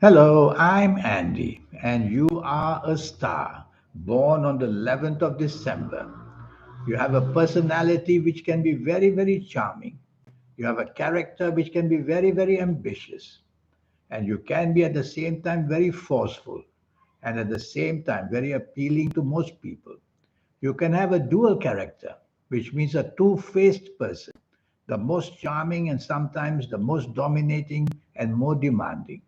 Hello, I'm Andy, and you are a star, born on the 11th of December. You have a personality which can be very, very charming. You have a character which can be very, very ambitious. And you can be at the same time very forceful and at the same time very appealing to most people. You can have a dual character, which means a two faced person, the most charming and sometimes the most dominating and more demanding.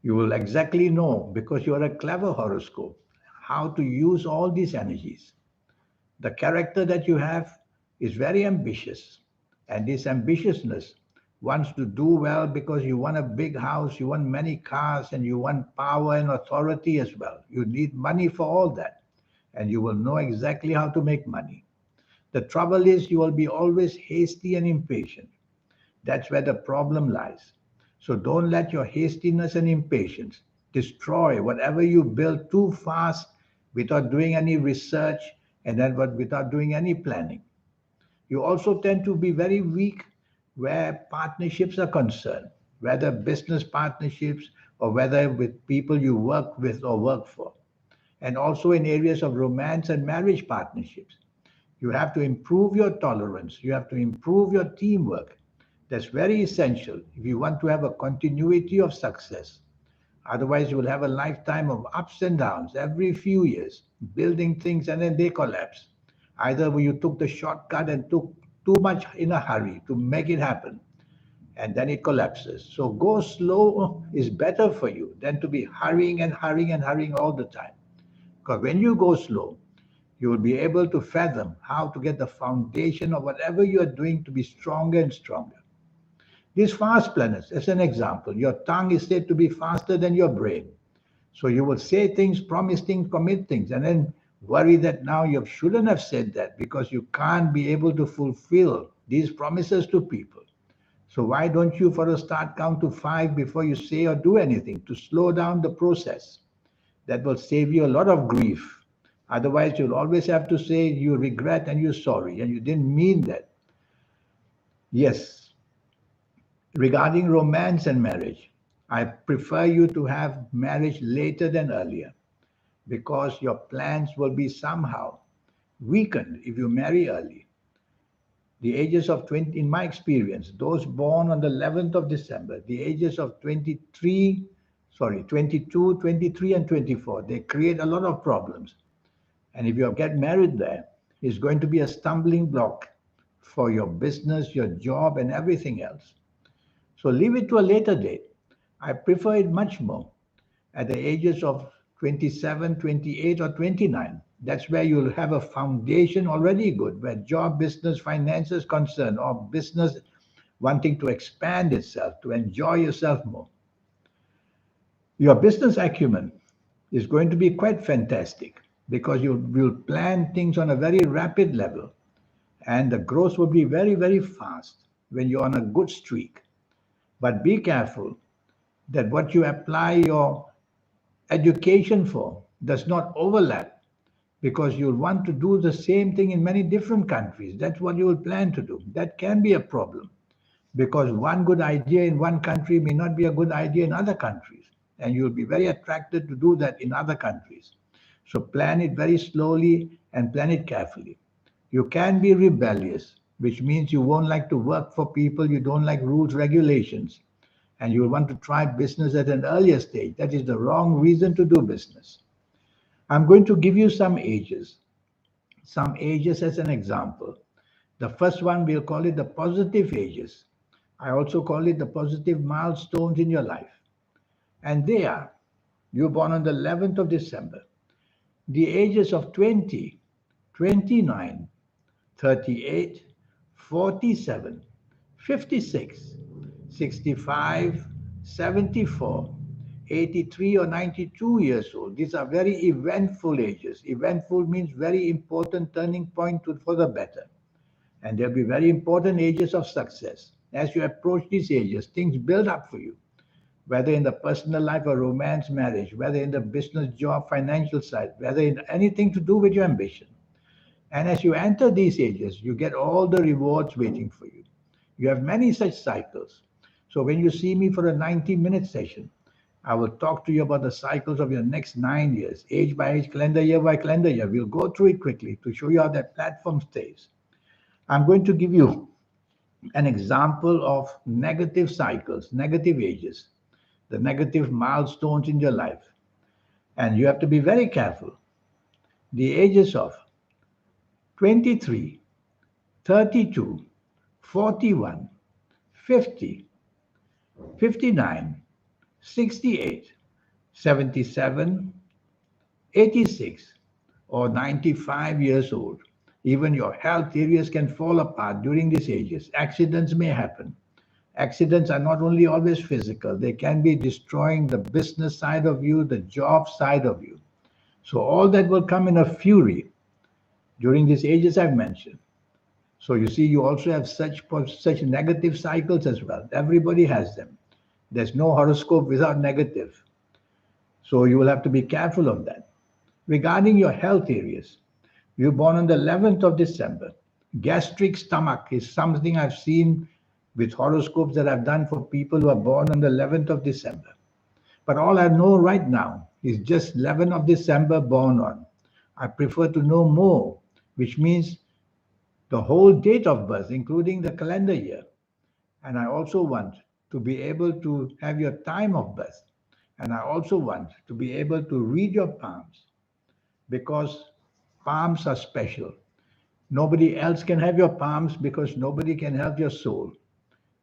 You will exactly know because you are a clever horoscope how to use all these energies. The character that you have is very ambitious, and this ambitiousness wants to do well because you want a big house, you want many cars, and you want power and authority as well. You need money for all that, and you will know exactly how to make money. The trouble is, you will be always hasty and impatient. That's where the problem lies. So don't let your hastiness and impatience destroy whatever you build too fast without doing any research and then without doing any planning. You also tend to be very weak where partnerships are concerned, whether business partnerships or whether with people you work with or work for, and also in areas of romance and marriage partnerships. You have to improve your tolerance. You have to improve your teamwork. That's very essential if you want to have a continuity of success. Otherwise, you will have a lifetime of ups and downs every few years, building things and then they collapse. Either you took the shortcut and took too much in a hurry to make it happen, and then it collapses. So go slow is better for you than to be hurrying and hurrying and hurrying all the time. Because when you go slow, you will be able to fathom how to get the foundation of whatever you are doing to be stronger and stronger. These fast planners, as an example, your tongue is said to be faster than your brain. So you will say things, promise things, commit things, and then worry that now you shouldn't have said that because you can't be able to fulfill these promises to people. So why don't you, for a start, count to five before you say or do anything to slow down the process? That will save you a lot of grief. Otherwise, you'll always have to say you regret and you're sorry, and you didn't mean that. Yes, regarding romance and marriage, I prefer you to have marriage later than earlier because your plans will be somehow weakened if you marry early. The ages of 20, in my experience, those born on the 11th of December, the ages of 23, sorry, 22, 23, and 24, they create a lot of problems. And if you get married there, it's going to be a stumbling block for your business, your job, and everything else. So leave it to a later date. I prefer it much more at the ages of 27, 28, or 29. That's where you'll have a foundation already good, where job, business, finance is concerned, or business wanting to expand itself, to enjoy yourself more. Your business acumen is going to be quite fantastic because you will plan things on a very rapid level and the growth will be very, very fast when you're on a good streak. But be careful that what you apply your education for does not overlap because you'll want to do the same thing in many different countries. That's what you will plan to do. That can be a problem because one good idea in one country may not be a good idea in other countries. And you'll be very attracted to do that in other countries. So plan it very slowly and plan it carefully. You can be rebellious, which means you won't like to work for people, you don't like rules, regulations, and you want to try business at an earlier stage. That is the wrong reason to do business. I'm going to give you some ages as an example. The first one, we'll call it the positive ages. I also call it the positive milestones in your life. And they are, you're born on the 11th of December, the ages of 20, 29, 38, 47, 56, 65, 74, 83, or 92 years old. These are very eventful ages. Eventful means very important turning point for the better. And there'll be very important ages of success. As you approach these ages, things build up for you, whether in the personal life or romance, marriage, whether in the business, job, financial side, whether in anything to do with your ambition. And as you enter these ages, you get all the rewards waiting for you. You have many such cycles. So when you see me for a 90-minute session, I will talk to you about the cycles of your next 9 years, age by age, calendar year by calendar year. We'll go through it quickly to show you how that platform stays. I'm going to give you an example of negative cycles, negative ages, the negative milestones in your life. And you have to be very careful. The ages of 23, 32, 41, 50, 59, 68, 77, 86, or 95 years old. Even your health areas can fall apart during these ages. Accidents may happen. Accidents are not only always physical, they can be destroying the business side of you, the job side of you. So, all that will come in a fury during these ages I've mentioned. So, you see, you also have such negative cycles as well. Everybody has them. There's no horoscope without negative. So, you will have to be careful of that. Regarding your health areas, you're born on the 11th of December. Gastric stomach is something I've seen with horoscopes that I've done for people who are born on the 11th of December. But all I know right now is just 11th of December born on. I prefer to know more, which means the whole date of birth, including the calendar year. And I also want to be able to have your time of birth. And I also want to be able to read your palms because palms are special. Nobody else can have your palms because nobody can have your soul.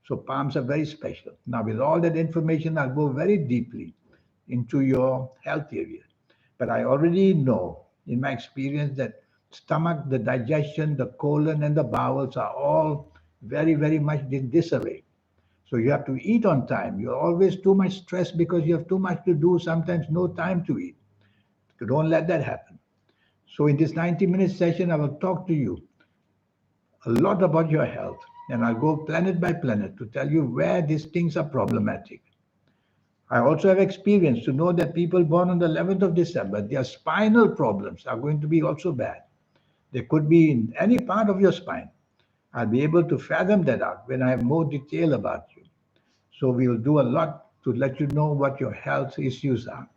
So palms are very special. Now, with all that information, I'll go very deeply into your health area. But I already know in my experience that stomach, the digestion, the colon, and the bowels are all very, very much in disarray. So you have to eat on time. You're always too much stressed because you have too much to do, sometimes no time to eat. So don't let that happen. So in this 90-minute session, I will talk to you a lot about your health, and I'll go planet by planet to tell you where these things are problematic. I also have experience to know that people born on the 11th of December, their spinal problems are going to be also bad. They could be in any part of your spine. I'll be able to fathom that out when I have more detail about you. So we will do a lot to let you know what your health issues are.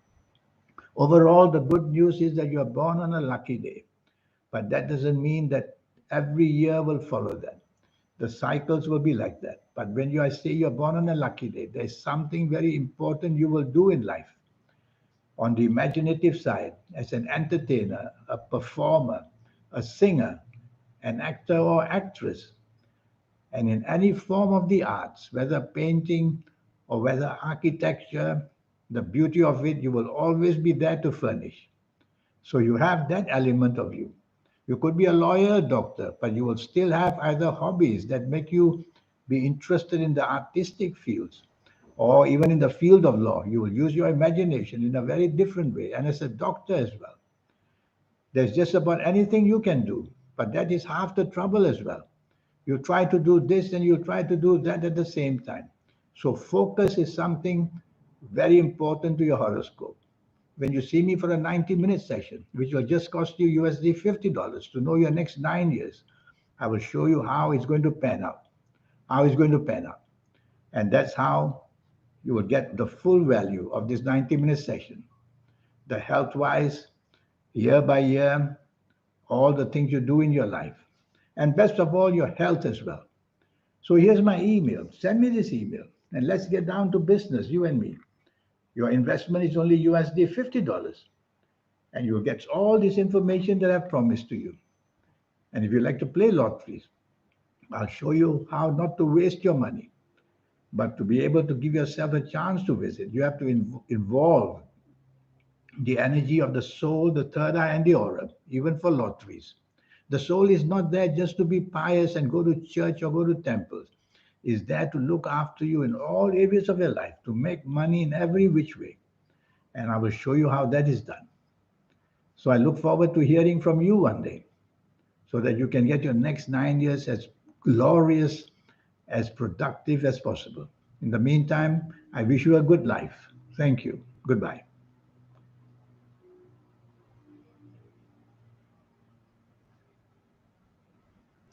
Overall, the good news is that you are born on a lucky day, but that doesn't mean that every year will follow that. The cycles will be like that. But when I say you're born on a lucky day, there's something very important you will do in life. On the imaginative side, as an entertainer, a performer, a singer, an actor or actress, and in any form of the arts, whether painting or whether architecture, the beauty of it, you will always be there to furnish. So you have that element of you. You could be a lawyer, doctor, but you will still have either hobbies that make you be interested in the artistic fields or even in the field of law. You will use your imagination in a very different way. And as a doctor as well, there's just about anything you can do, but that is half the trouble as well. You try to do this and you try to do that at the same time. So focus is something very important to your horoscope. When you see me for a 90-minute session, which will just cost you USD $50 to know your next 9 years, I will show you how it's going to pan out, how it's going to pan out. And that's how you will get the full value of this 90-minute session. The health-wise, year by year, all the things you do in your life. And best of all, your health as well. So here's my email. Send me this email and let's get down to business, you and me. Your investment is only USD $50 and you'll get all this information that I've promised to you. And if you like to play lotteries, I'll show you how not to waste your money, but to be able to give yourself a chance to visit. You have to involve the energy of the soul, the third eye, and the aura, even for lotteries. The soul is not there just to be pious and go to church or go to temples. It's there to look after you in all areas of your life, to make money in every which way. And I will show you how that is done. So I look forward to hearing from you one day so that you can get your next 9 years as glorious, as productive as possible. In the meantime, I wish you a good life. Thank you. Goodbye.